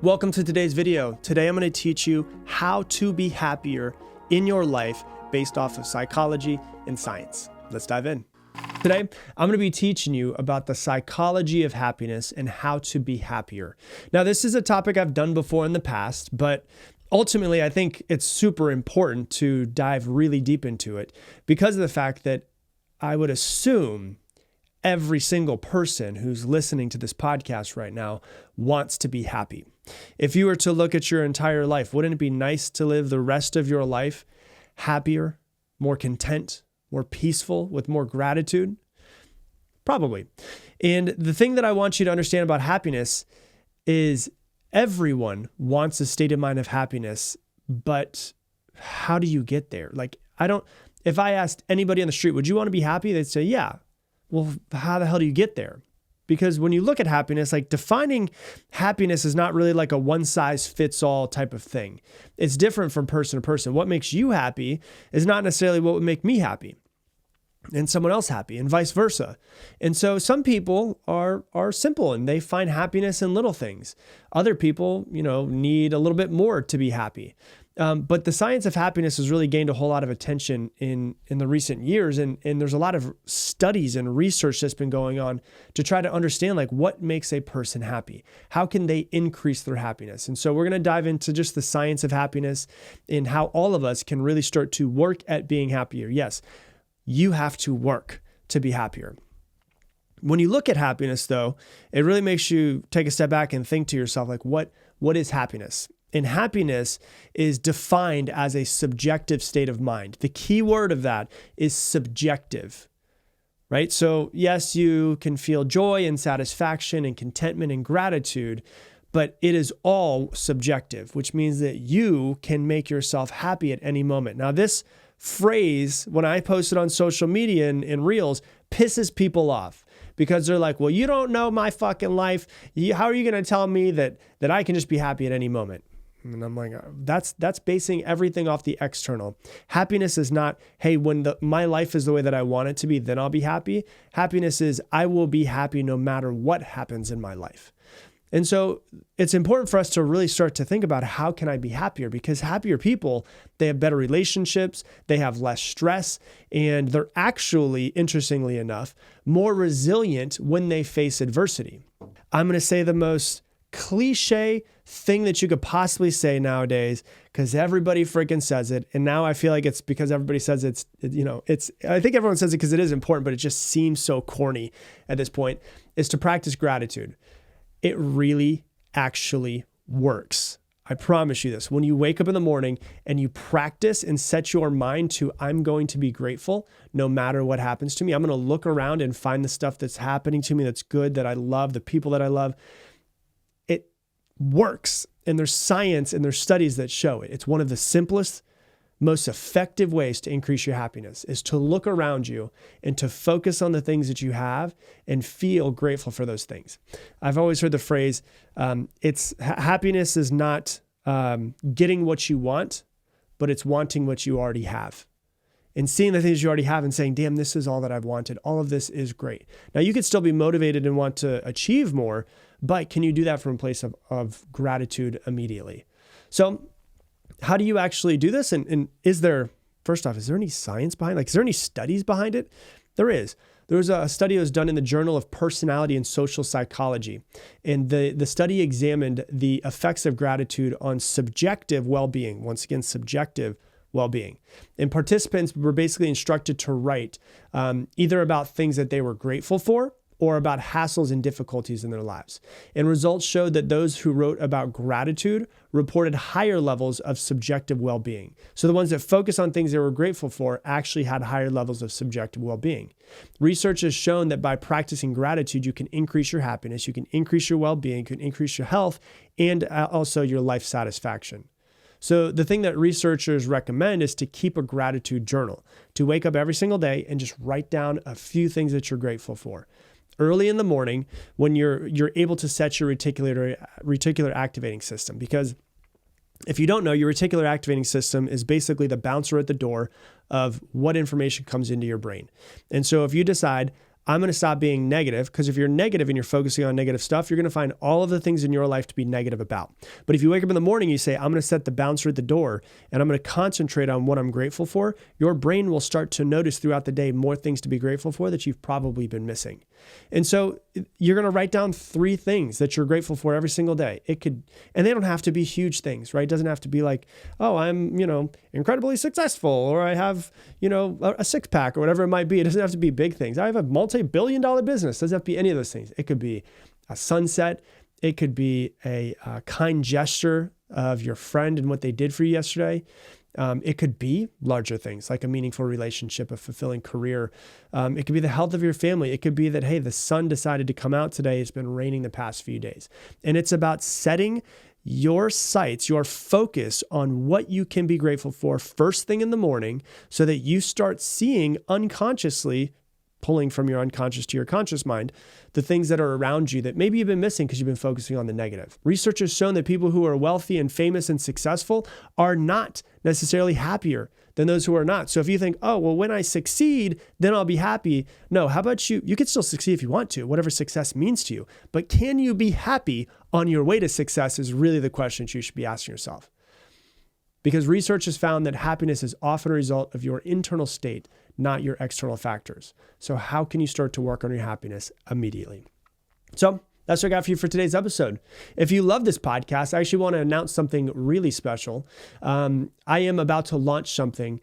Welcome to today's video. Today I'm going to teach you how to be happier in your life based off of psychology and science. Let's dive in. Today, I'm going to be teaching you about the psychology of happiness and how to be happier. Now, this is a topic I've done before in the past, but ultimately, I think it's super important to dive really deep into it because of the fact that I would assume every single person who's listening to this podcast right now wants to be happy. If you were to look at your entire life, wouldn't it be nice to live the rest of your life happier, more content, more peaceful, with more gratitude? Probably. And the thing that I want you to understand about happiness is everyone wants a state of mind of happiness, but how do you get there? If I asked anybody on the street, would you want to be happy? They'd say, yeah. Well, how the hell do you get there? Because when you look at happiness, defining happiness is not really like a one size fits all type of thing. It's different from person to person. What makes you happy is not necessarily what would make me happy and someone else happy, and vice versa. And so some people are simple and they find happiness in little things. Other people, need a little bit more to be happy. But the science of happiness has really gained a whole lot of attention in the recent years. And there's a lot of studies and research that's been going on to try to understand what makes a person happy. How can they increase their happiness? And so we're going to dive into just the science of happiness and how all of us can really start to work at being happier. Yes, you have to work to be happier. When you look at happiness, though, it really makes you take a step back and think to yourself, what is happiness? And happiness is defined as a subjective state of mind. The key word of that is subjective, right? So yes, you can feel joy and satisfaction and contentment and gratitude, but it is all subjective, which means that you can make yourself happy at any moment. Now, this phrase, when I post it on social media and reels, pisses people off. Because they're like, well, you don't know my fucking life. How are you going to tell me that I can just be happy at any moment? And I'm like, that's basing everything off the external. Happiness is not, hey, when my life is the way that I want it to be, then I'll be happy. Happiness is I will be happy no matter what happens in my life. And so it's important for us to really start to think about how can I be happier? Because happier people, they have better relationships, they have less stress, and they're actually, interestingly enough, more resilient when they face adversity. I'm going to say the most cliche thing that you could possibly say nowadays because everybody freaking says it. And now I feel like it's because everybody says I think everyone says it because it is important, but it just seems so corny at this point, is to practice gratitude. It really actually works. I promise you this. When you wake up in the morning and you practice and set your mind to, I'm going to be grateful no matter what happens to me. I'm going to look around and find the stuff that's happening to me that's good, that I love, the people that I love. It works. And there's science and there's studies that show it. It's one of the simplest, most effective ways to increase your happiness is to look around you and to focus on the things that you have and feel grateful for those things. I've always heard the phrase, happiness is not getting what you want, but it's wanting what you already have. And seeing the things you already have and saying, damn, this is all that I've wanted. All of this is great. Now, you could still be motivated and want to achieve more, but can you do that from a place of gratitude immediately? So how do you actually do this? And first off, is there any science behind it? Is there any studies behind it? There is. There was a study that was done in the Journal of Personality and Social Psychology. And the study examined the effects of gratitude on subjective well-being. Once again, subjective well-being. And participants were basically instructed to write either about things that they were grateful for or about hassles and difficulties in their lives. And results showed that those who wrote about gratitude reported higher levels of subjective well-being. So the ones that focus on things they were grateful for actually had higher levels of subjective well-being. Research has shown that by practicing gratitude, you can increase your happiness, you can increase your well-being, you can increase your health, and also your life satisfaction. So the thing that researchers recommend is to keep a gratitude journal, to wake up every single day and just write down a few things that you're grateful for. Early in the morning when you're able to set your reticular activating system. Because if you don't know, your reticular activating system is basically the bouncer at the door of what information comes into your brain. And so if you decide, I'm going to stop being negative, because if you're negative and you're focusing on negative stuff, you're going to find all of the things in your life to be negative about. But if you wake up in the morning, you say, I'm going to set the bouncer at the door and I'm going to concentrate on what I'm grateful for, your brain will start to notice throughout the day more things to be grateful for that you've probably been missing. And so you're going to write down 3 things that you're grateful for every single day. And they don't have to be huge things, right? It doesn't have to be like, oh, I'm, incredibly successful, or I have, a 6-pack or whatever it might be. It doesn't have to be big things. I have a multi-billion-dollar business. It doesn't have to be any of those things. It could be a sunset. It could be a kind gesture of your friend and what they did for you yesterday. It could be larger things like a meaningful relationship, a fulfilling career. It could be the health of your family. It could be that, hey, the sun decided to come out today. It's been raining the past few days. And it's about setting your sights, your focus on what you can be grateful for first thing in the morning, so that you start seeing unconsciously, pulling from your unconscious to your conscious mind, the things that are around you that maybe you've been missing because you've been focusing on the negative. Research has shown that people who are wealthy and famous and successful are not necessarily happier than those who are not. So if you think, oh, well, when I succeed, then I'll be happy. No, how about you can still succeed if you want to, whatever success means to you. But can you be happy on your way to success is really the question you should be asking yourself. Because research has found that happiness is often a result of your internal state, not your external factors. So how can you start to work on your happiness immediately? So that's what I got for you for today's episode. If you love this podcast, I actually want to announce something really special. I am about to launch something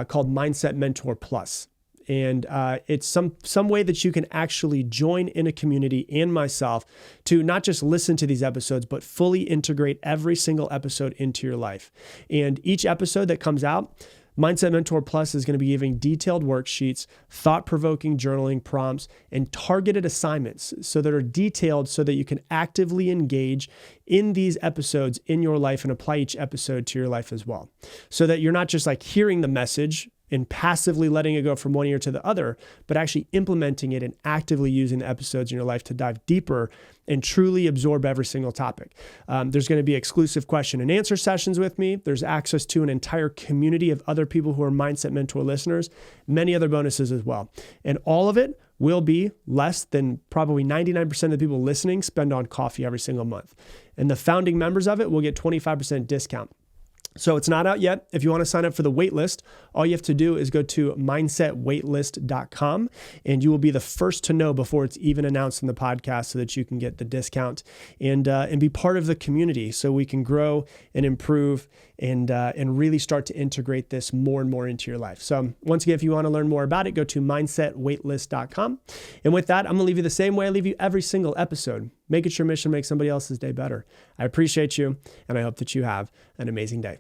called Mindset Mentor Plus. And it's some way that you can actually join in a community and myself to not just listen to these episodes, but fully integrate every single episode into your life. And each episode that comes out, Mindset Mentor Plus is going to be giving detailed worksheets, thought-provoking journaling prompts, and targeted assignments so that are detailed so that you can actively engage in these episodes in your life and apply each episode to your life as well. So that you're not just like hearing the message and passively letting it go from one ear to the other, but actually implementing it and actively using the episodes in your life to dive deeper and truly absorb every single topic. There's going to be exclusive question and answer sessions with me. There's access to an entire community of other people who are Mindset Mentor listeners, many other bonuses as well. And all of it will be less than probably 99% of the people listening spend on coffee every single month. And the founding members of it will get 25% discount. So it's not out yet. If you want to sign up for the wait list, all you have to do is go to mindsetwaitlist.com and you will be the first to know before it's even announced in the podcast so that you can get the discount and be part of the community so we can grow and improve and really start to integrate this more and more into your life. So once again, if you want to learn more about it, go to mindsetwaitlist.com. And with that, I'm going to leave you the same way I leave you every single episode. Make it your mission to make somebody else's day better. I appreciate you, and I hope that you have an amazing day.